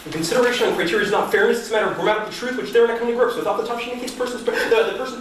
The consideration on criteria is not fairness, it's a matter of grammatical truth, which they're not coming to grips with. Off the top, she indicates the person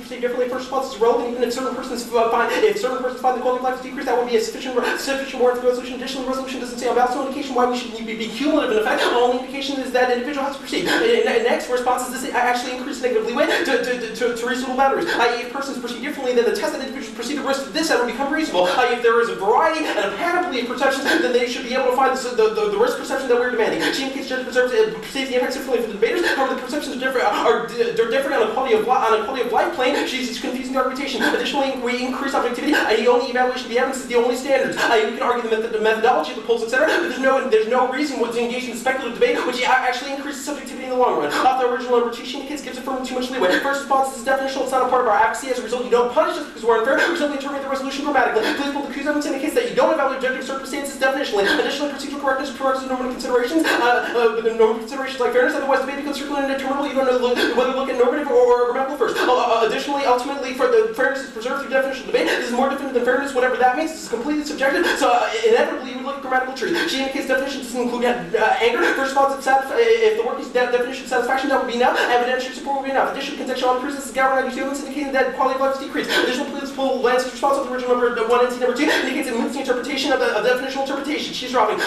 perceived differently. First response is relevant, even if certain persons find the quality of life is decreased, that would be a sufficient warrant for the resolution. Additionally, the resolution doesn't say on balance no indication why we should be cumulative in effect. The only indication is that the individual has to proceed. Next response is this actually increase negative leeway to reasonable boundaries. I.e., if persons perceive differently, then the tested individuals perceive the risk of this that would become reasonable. I.e., if there is a variety and a panoply of perceptions, then they should be able to find the risk perception that we're demanding. She indicates judge perceives the effects differently for the debaters. However, the perceptions are different on a quality of life plane. She's confusing the argumentation. Additionally, we increase objectivity. The only evaluation of the evidence is the only standards. You can argue the methodology of the polls, etc., but there's no reason to engage in speculative debate, which actually increases subjectivity in the long run. Off the original number 2, she indicates gives affirmative too much leeway. First response is definitional. It's not a part of our advocacy. As a result, you don't punish us because we're unfair. We simply interpret the resolution grammatically. Please pull the Q's evidence indicates that you don't evaluate objective circumstances definitionally. Additionally, procedural correctness provides normative considerations. The normative considerations like fairness. Otherwise, debate becomes circular and indeterminable. You don't know whether to look at normative or grammatical first. Additionally, ultimately, for the fairness is preserved through definitional debate. This is more definitive than fairness, whatever that means. This is completely subjective. So inevitably, you would look at grammatical truth. She indicates definition doesn't include anger. First response, if the working definition of satisfaction, that would be enough. Evidentiary support would be enough. Additional contextual increases is galvanizing evidence indicating that quality of life is decreased. Additional principle Lance's response of the original number 1 and number 2 indicates it moves the interpretation of the definitional interpretation. She's dropping.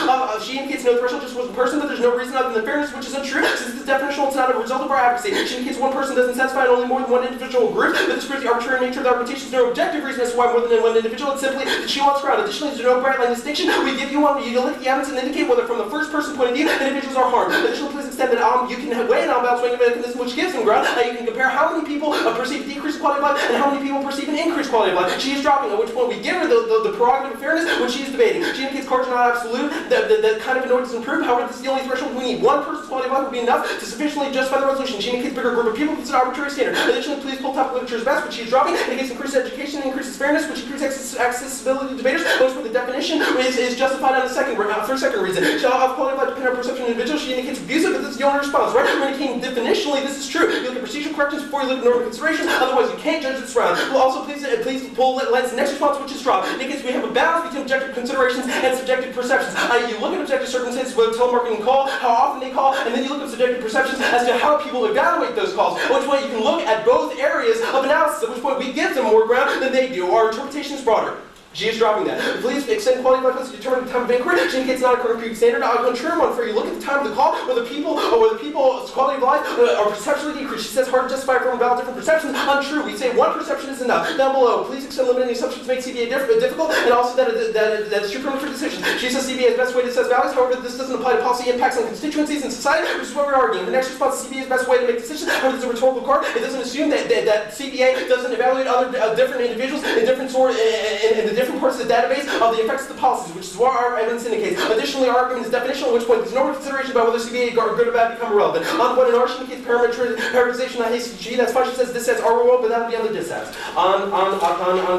She indicates no threshold just wasn't person, but there's no reason other than fairness, which isn't true. Since it's definitional, it's not a result of our advocacy. She indicates one person doesn't satisfy only more than one individual group, but this proves the arbitrary nature of the argumentation. There's no objective reason as to why more than one individual. It's simply that she wants ground. Additionally, there's no bright line distinction. We give you one, you look at the evidence and indicate whether from the first person point of view, individuals are harmed. Additionally, please extend that you can weigh an unbalanced weighing mechanism which gives them ground. You can compare how many people perceive decreased quality of life and how many people perceive an increased quality of life. She is dropping, at which point we give her the prerogative of fairness when she is debating. She indicates cards are not absolute, that kind of annoyance is improved. However, this is the only threshold we need. One person's quality of life would be enough to sufficiently justify the resolution. She indicates bigger group of people, it's an arbitrary standard. Additionally, please pull top literature as best, which she is dropping. Indicates increased education, increases fairness, which increases accessibility to debaters. Which the definition is justified on the second reason. Shall quality of life depend on perception of individuals? She indicates abusive, but this is the only response, right? We're indicating definitionally this is true. You look at procedural corrections before you look at normative considerations, otherwise you can't judge this round. We'll also please pull Lance's next response, which is dropped. Indicates we have a balance between objective considerations and subjective perceptions. You look at objective circumstances, whether telemarketing call, how often they call, and then you look at subjective perceptions as to how people evaluate those calls. At which point you can look at both areas of analysis, at which point we give them more ground than they do. Our interpretation is broader. She is dropping that. Please extend quality of life to determine the time of inquiry. She indicates not a concrete standard. I'll contrary one for you. Look at the time of the call, where the people's quality of life are perceptually decreased. She says hard to justify from about different perceptions. Untrue. We say one perception is enough. Down below, please extend limiting assumptions to make CBA difficult, and also that it's true for decisions. She says CBA is the best way to assess values. However, this doesn't apply to policy impacts on constituencies and society, which is what we're arguing. The next response is CBA is the best way to make decisions. However, there's a rhetorical card. It doesn't assume that CBA doesn't evaluate other different individuals in different in the different parts of the database of the effects of the policies, which is what our evidence indicates. Additionally, our argument is definitional, at which point there's no consideration about whether CBA are good or bad become irrelevant. On point in R, she indicates parameterization on HCG. That's fine. She says this says R world, but that'll be on the dissets. On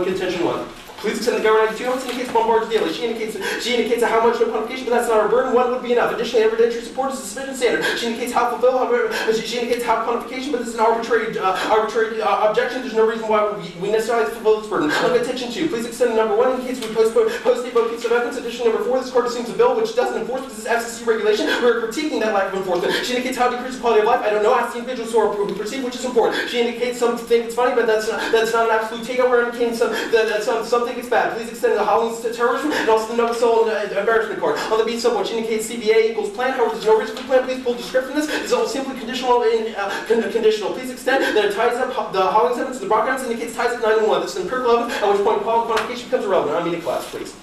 contention 1. Please extend the government 2 elements indicates one bar daily. She indicates how much no quantification, but that's not our burden. 1 would be enough. Additionally, evidentiary support is a sufficient standard. She indicates how fulfill, she indicates how quantification, but this is an arbitrary objection. There's no reason why we necessarily have to fulfill this burden. On contention 2, please extend number 1 indicates we post-date both pieces of evidence. Additionally, number 4, this court assumes a bill which doesn't enforce this is FCC regulation. We're critiquing that lack of enforcement. She indicates how it decreases quality of life. I don't know. Ask the individuals who perceive, which is important. She indicates some think it's funny, but that's not an absolute takeout. We're indicating some think it's bad. Please extend the Hollings to terrorism and also the Nova Soul embarrassment court. On the beat subway, which indicates CBA equals plan. However, there's no reason for plan. Please pull the script from this. It's all simply conditional. Conditional. Please extend that it ties up the Hollings evidence to the Brock evidence indicates ties up 9 and 1. This is empirical evidence, at which point quantification becomes irrelevant. I mean in class, please.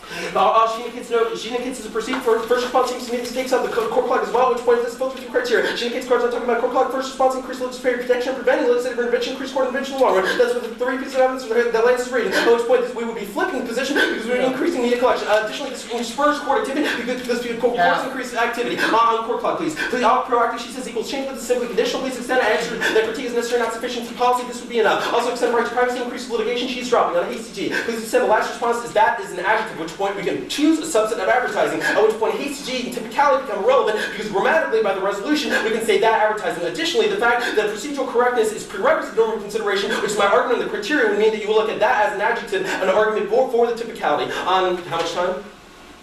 She indicates as a proceed for first response seems to me this takes out the core clock as well, which point this filter through criteria. She indicates cards I'm talking about core clock, first response, increased legislative protection, preventing legislative intervention, increased court intervention in the long run. That's what the 3 pieces of evidence that Lance is reading. At which point we would be flipping the position because we're increasing media collection. Additionally, this spurs court activity because courts increase activity. On core clock, please. Proactive, she says equals change, but this is simply conditional. Please extend answer that critique is necessary, not sufficient for policy. This would be enough. Also extend right to privacy, increase litigation. She's dropping on HCG. Please extend the last response is that is an adjective, at which point we can choose a subset of advertising, at which point HCG and typicality become irrelevant because grammatically by the resolution we can say that advertising. Additionally, the fact that procedural correctness is prerequisite to normative consideration, which is my argument on the criteria, would mean that you will look at that as an adjective, an argument for the typicality. On how much time?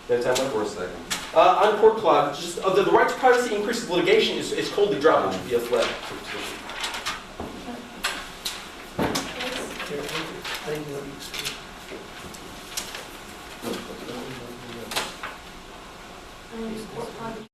You have time left? 4 seconds. On court clause, just the right to privacy increases litigation is coldly dropped, which would be a threat. Court clause.